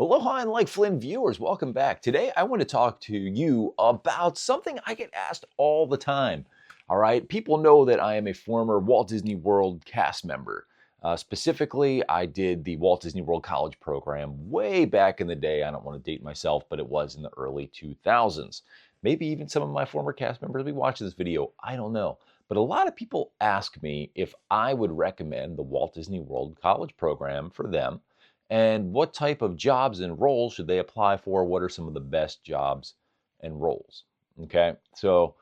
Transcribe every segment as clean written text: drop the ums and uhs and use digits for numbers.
Aloha and like Flynn viewers, welcome back. Today I want to talk to you about something I get asked all the time. All right, people know that I am a former Walt Disney World cast member. Specifically, I did the Walt Disney World College program way back in the day. I don't want to date myself, but it was in the early 2000s. Maybe even some of my former cast members will be watching this video. I don't know. But a lot of people ask me if I would recommend the Walt Disney World College program for them and what type of jobs and roles should they apply for? What are some of the best jobs and roles? Okay, so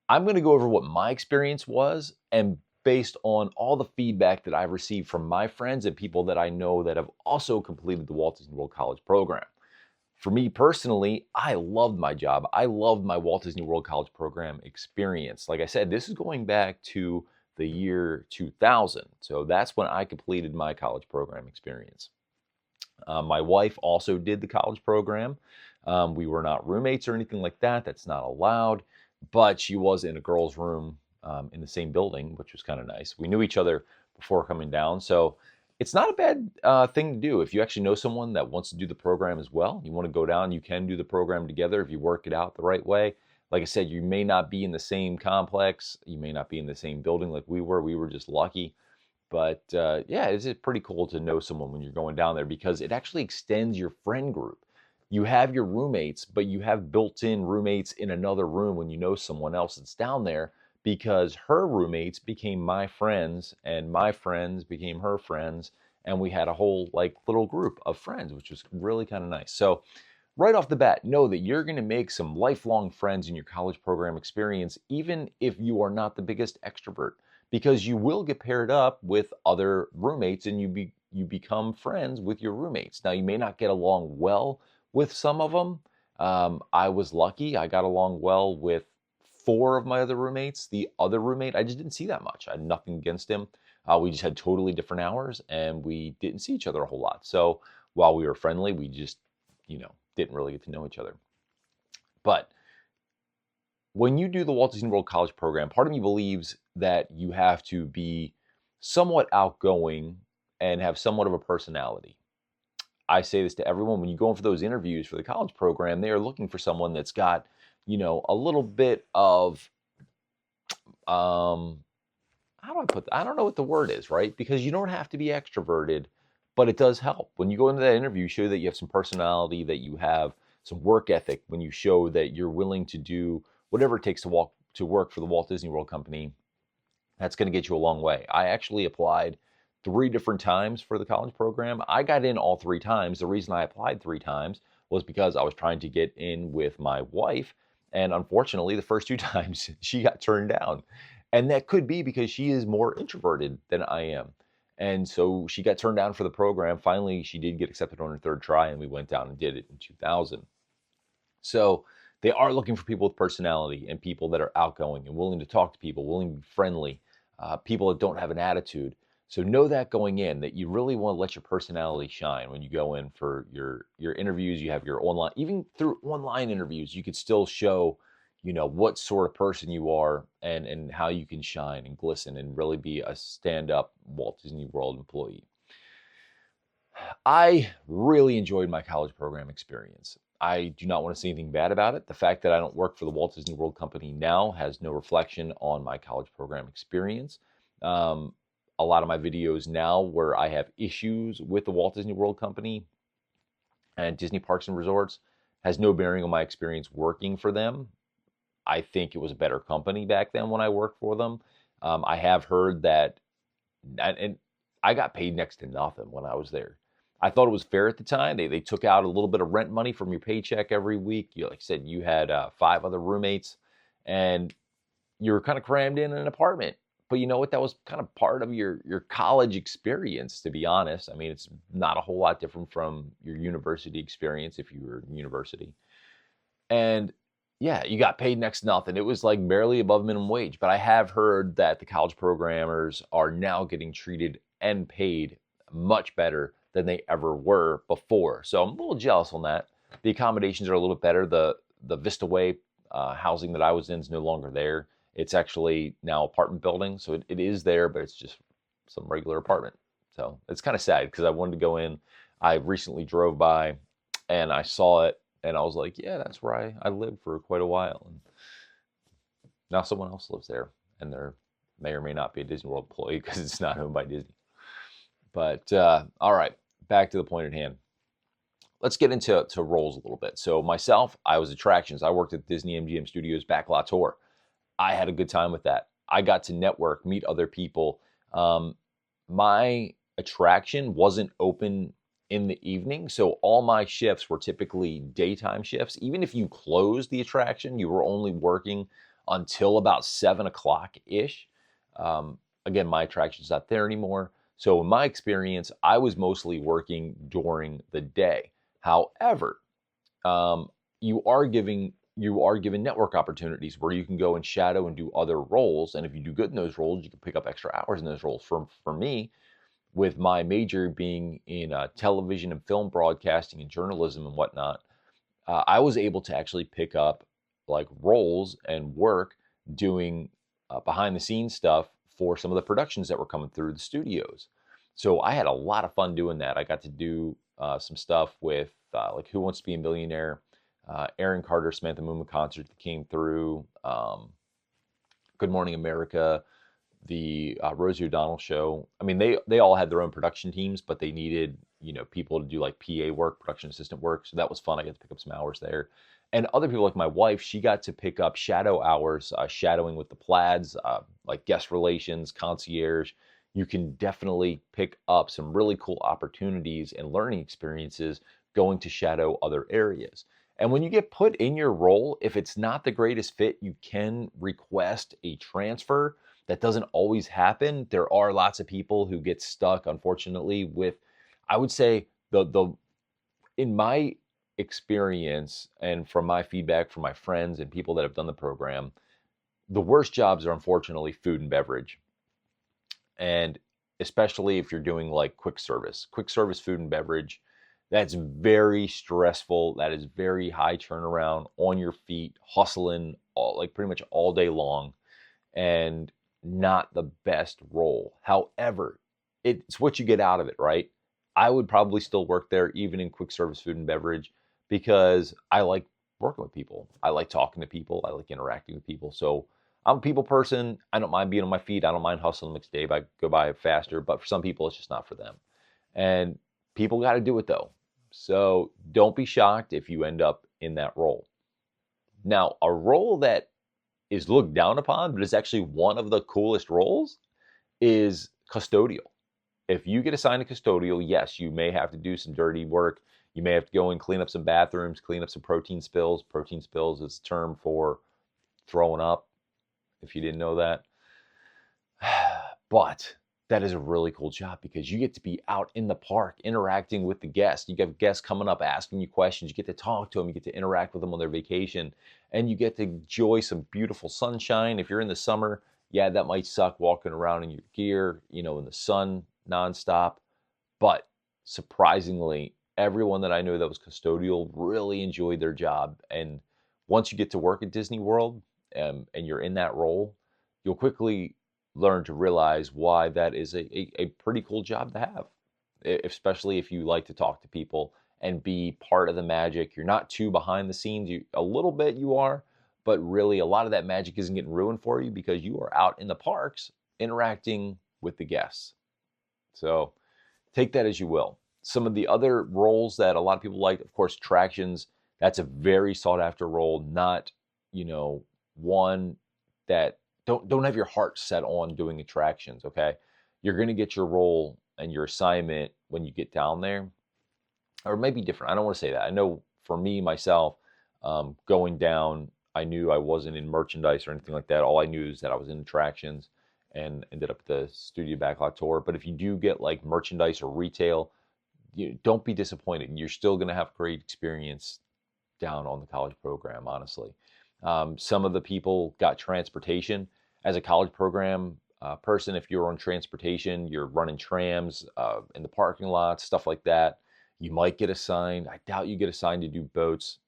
I'm going to go over what my experience was, and based on all the feedback that I've received from my friends and people that I know that have also completed the Walt Disney World College program. For me personally, I loved my job. I loved my Walt Disney World College program experience. Like I said, this is going back to the year 2000. So that's when I completed my college program experience. My wife also did the college program. We were not roommates or anything like that. That's not allowed. But she was in a girls' room in the same building, which was kind of nice. We knew each other before coming down. So it's not a bad thing to do. If you actually know someone that wants to do the program as well, you want to go down, you can do the program together if you work it out the right way. Like I said, you may not be in the same complex. You may not be in the same building like we were. We were just lucky. But yeah, it's pretty cool to know someone when you're going down there because it actually extends your friend group. You have your roommates, but you have built-in roommates in another room when you know someone else that's down there because her roommates became my friends and my friends became her friends. And we had a whole like little group of friends, which was really kind of nice. So right off the bat, know that you're going to make some lifelong friends in your college program experience, even if you are not the biggest extrovert, because you will get paired up with other roommates and you become friends with your roommates. Now, you may not get along well with some of them. I was lucky. I got along well with four of my other roommates. The other roommate, I just didn't see that much. I had nothing against him. We just had totally different hours and we didn't see each other a whole lot. So while we were friendly, we just, didn't really get to know each other. But when you do the Walt Disney World College program, part of me believes that you have to be somewhat outgoing and have somewhat of a personality. I say this to everyone when you go in for those interviews for the college program, they are looking for someone that's got, a little bit of, how do I put that? I don't know what the word is, right? Because you don't have to be extroverted, but it does help. When you go into that interview, show that you have some personality, that you have some work ethic, when you show that you're willing to do whatever it takes to work for the Walt Disney World Company, that's going to get you a long way. I actually applied 3 different times for the college program. I got in all 3 times. The reason I applied 3 times was because I was trying to get in with my wife. And unfortunately, the first 2 times she got turned down. And that could be because she is more introverted than I am. And so she got turned down for the program. Finally, she did get accepted on her third try, and we went down and did it in 2000. So they are looking for people with personality and people that are outgoing and willing to talk to people, willing to be friendly, people that don't have an attitude. So know that going in, that you really want to let your personality shine when you go in for your interviews. You have your online, even through online interviews, you could still show, what sort of person you are and how you can shine and glisten and really be a stand-up Walt Disney World employee. I really enjoyed my college program experience. I do not want to say anything bad about it. The fact that I don't work for the Walt Disney World Company now has no reflection on my college program experience. A lot of my videos now where I have issues with the Walt Disney World Company and Disney Parks and Resorts has no bearing on my experience working for them. I think it was a better company back then when I worked for them. I have heard that, and I got paid next to nothing when I was there. I thought it was fair at the time. They took out a little bit of rent money from your paycheck every week. Like I said, you had 5 other roommates, and you were kind of crammed in an apartment. But you know what? That was kind of part of your college experience, to be honest. I mean, it's not a whole lot different from your university experience if you were in university. And yeah, you got paid next to nothing. It was like barely above minimum wage. But I have heard that the college programmers are now getting treated and paid much better than they ever were before. So I'm a little jealous on that. The accommodations are a little better. The Vista Way housing that I was in is no longer there. It's actually now apartment building. So it is there, but it's just some regular apartment. So it's kind of sad because I wanted to go in. I recently drove by And I saw it and I was like, yeah, that's where I lived for quite a while. And now someone else lives there, and they may or may not be a Disney World employee because it's not owned by Disney. But all right, back to the point at hand. Let's get into roles a little bit. So myself, I was attractions. I worked at Disney MGM Studios Backlot Tour. I had a good time with that. I got to network, meet other people. My attraction wasn't open in the evening, so all my shifts were typically daytime shifts. Even if you closed the attraction, you were only working until about 7 o'clock ish. Again, my attraction's not there anymore. So in my experience, I was mostly working during the day. However, um, you are given network opportunities where you can go and shadow and do other roles. And if you do good in those roles, you can pick up extra hours in those roles. For me, with my major being in television and film broadcasting and journalism and whatnot, I was able to actually pick up like roles and work doing behind the scenes stuff for some of the productions that were coming through the studios. So I had a lot of fun doing that. I got to do some stuff with like Who Wants to Be a Millionaire, Aaron Carter, Samantha Moon concert that came through, Good Morning America, the Rosie O'Donnell show. I mean, they all had their own production teams, but they needed people to do like PA work, production assistant work. So that was fun. I got to pick up some hours there. And other people like my wife, she got to pick up shadow hours, shadowing with the Plaids, like guest relations, concierge. You can definitely pick up some really cool opportunities and learning experiences going to shadow other areas. And when you get put in your role, if it's not the greatest fit, you can request a transfer. That doesn't always happen. There are lots of people who get stuck, unfortunately, with, I would say, the in my experience and from my feedback from my friends and people that have done the program, the worst jobs are unfortunately food and beverage. And especially if you're doing like quick service food and beverage, that's very stressful. That is very high turnaround, on your feet, hustling like pretty much all day long, and not the best role. However, it's what you get out of it, right? I would probably still work there even in quick service food and beverage because I like working with people. I like talking to people. I like interacting with people. So I'm a people person. I don't mind being on my feet. I don't mind hustling, makes day go by faster. But for some people, it's just not for them. And people got to do it though. So don't be shocked if you end up in that role. Now, a role that is looked down upon, but is actually one of the coolest roles, is custodial. If you get assigned a custodial, yes, you may have to do some dirty work. You may have to go and clean up some bathrooms, clean up some protein spills. Protein spills is a term for throwing up, if you didn't know that. But that is a really cool job because you get to be out in the park interacting with the guests. You get guests coming up asking you questions. You get to talk to them. You get to interact with them on their vacation. And you get to enjoy some beautiful sunshine. If you're in the summer, yeah, that might suck walking around in your gear, in the sun nonstop. But surprisingly, everyone that I know that was custodial really enjoyed their job. And once you get to work at Disney World, and you're in that role, you'll quickly learn to realize why that is a pretty cool job to have, especially if you like to talk to people and be part of the magic. You're not too behind the scenes. A little bit you are, but really a lot of that magic isn't getting ruined for you because you are out in the parks interacting with the guests. So take that as you will. Some of the other roles that a lot of people like, of course, attractions. That's a very sought after role, not, one that don't have your heart set on doing attractions, okay? You're going to get your role and your assignment when you get down there, or maybe different. I don't want to say that. I know for me, myself, going down, I knew I wasn't in merchandise or anything like that. All I knew is that I was in attractions and ended up at the Studio Backlot Tour. But if you do get like merchandise or retail, don't be disappointed. You're still going to have a great experience down on the college program, honestly. Some of the people got transportation. As a college program person, if you're on transportation, you're running trams in the parking lots, stuff like that, you might get assigned. I doubt you get assigned to do boats.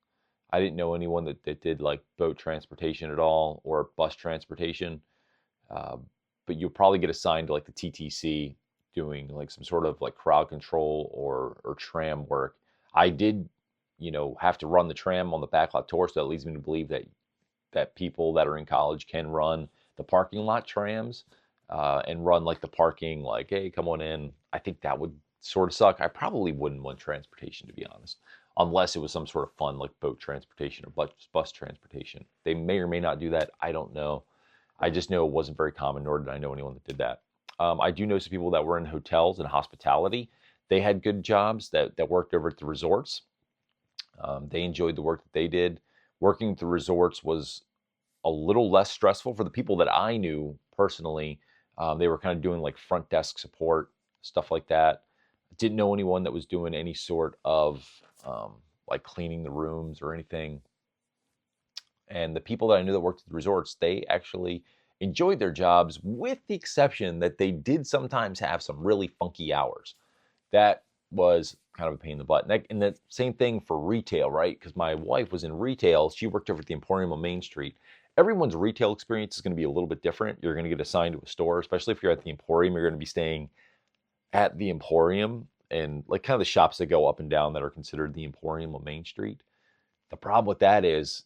I didn't know anyone that did like boat transportation at all or bus transportation. Uh, but you'll probably get assigned to like the TTC doing like some sort of like crowd control or tram work. I did have to run the tram on the backlot tour. So that leads me to believe that people that are in college can run the parking lot trams and run like the parking, like, hey, come on in. I think that would sort of suck. I probably wouldn't want transportation, to be honest, unless it was some sort of fun like boat transportation or bus transportation. They may or may not do that. I don't know. I just know it wasn't very common, nor did I know anyone that did that. I do know some people that were in hotels and hospitality. They had good jobs that worked over at the resorts. They enjoyed the work that they did. Working at the resorts was a little less stressful for the people that I knew personally. They were kind of doing like front desk support, stuff like that. Didn't know anyone that was doing any sort of like cleaning the rooms or anything. And the people that I knew that worked at the resorts, they actually enjoyed their jobs, with the exception that they did sometimes have some really funky hours. That was kind of a pain in the butt. And the same thing for retail, right? Because my wife was in retail. She worked over at the Emporium on Main Street. Everyone's retail experience is going to be a little bit different. You're going to get assigned to a store, especially if you're at the Emporium. You're going to be staying at the Emporium and like kind of the shops that go up and down that are considered the Emporium on Main Street. The problem with that is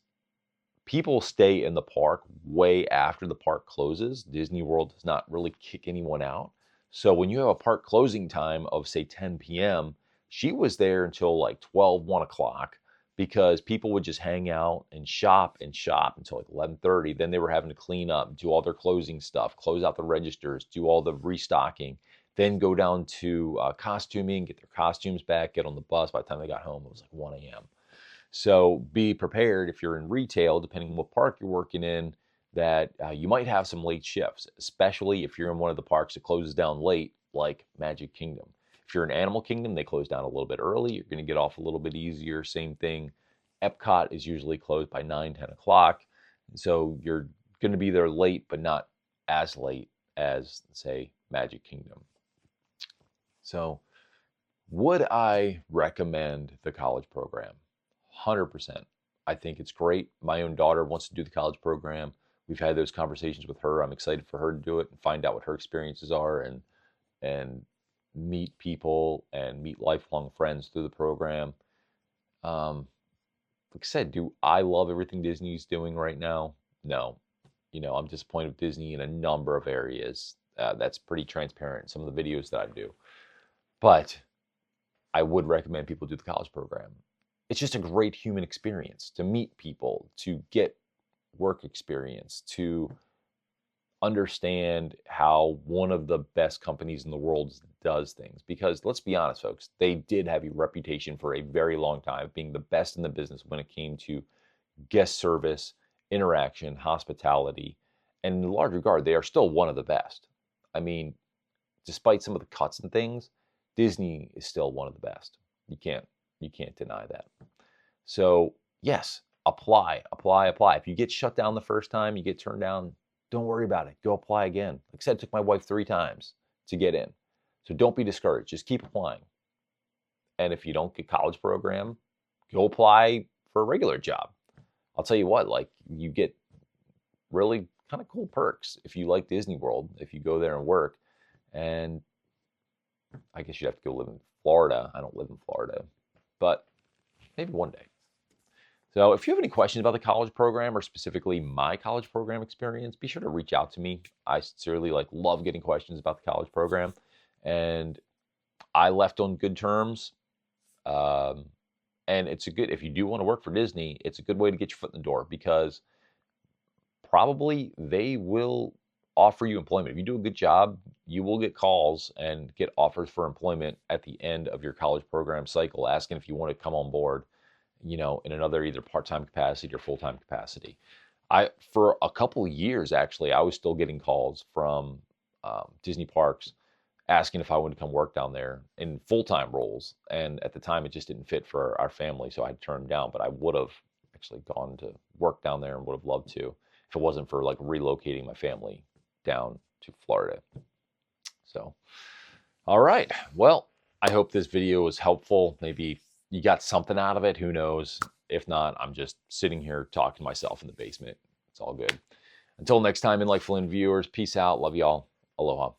people stay in the park way after the park closes. Disney World does not really kick anyone out. So when you have a park closing time of, say, 10 p.m., she was there until like 12, 1 o'clock, because people would just hang out and shop until like 11:30. Then they were having to clean up, do all their closing stuff, close out the registers, do all the restocking, then go down to costuming, get their costumes back, get on the bus. By the time they got home, it was like 1 a.m. So be prepared if you're in retail, depending on what park you're working in, that you might have some late shifts, especially if you're in one of the parks that closes down late, like Magic Kingdom. If you're in Animal Kingdom, they close down a little bit early. You're going to get off a little bit easier. Same thing. Epcot is usually closed by 9, 10 o'clock. So you're going to be there late, but not as late as, say, Magic Kingdom. So would I recommend the college program? 100%. I think it's great. My own daughter wants to do the college program. We've had those conversations with her. I'm excited for her to do it and find out what her experiences are and meet people and meet lifelong friends through the program. Like I said, do I love everything Disney's doing right now? No. I'm disappointed with Disney in a number of areas. That's pretty transparent in some of the videos that I do. But I would recommend people do the college program. It's just a great human experience to meet people, to get work experience, to understand how one of the best companies in the world does things. Because let's be honest, folks, they did have a reputation for a very long time of being the best in the business when it came to guest service, interaction, hospitality, and in a large regard, they are still one of the best. I mean, despite some of the cuts and things, Disney is still one of the best. You can't deny that. So yes, apply. If you get shut down the first time, you get turned down, don't worry about it. Go apply again. Like I said, it took my wife 3 times to get in. So don't be discouraged. Just keep applying. And if you don't get college program, go apply for a regular job. I'll tell you what, like, you get really kind of cool perks if you like Disney World, if you go there and work. And I guess you'd have to go live in Florida. I don't live in Florida, but maybe one day. So if you have any questions about the college program, or specifically my college program experience, be sure to reach out to me. I sincerely love getting questions about the college program, and I left on good terms. And it's if you do want to work for Disney, it's a good way to get your foot in the door, because probably they will offer you employment. If you do a good job, you will get calls and get offers for employment at the end of your college program cycle, asking if you want to come on board, in another either part-time capacity or full-time capacity. For a couple of years, actually, I was still getting calls from Disney parks asking if I wanted to come work down there in full-time roles. And at the time, it just didn't fit for our family, so I had to turn them down. But I would have actually gone to work down there and would have loved to, if it wasn't for relocating my family down to Florida. So, all right. Well, I hope this video was helpful. Maybe you got something out of it. Who knows? If not, I'm just sitting here talking to myself in the basement. It's all good. Until next time, Inlightful viewers, peace out. Love y'all. Aloha.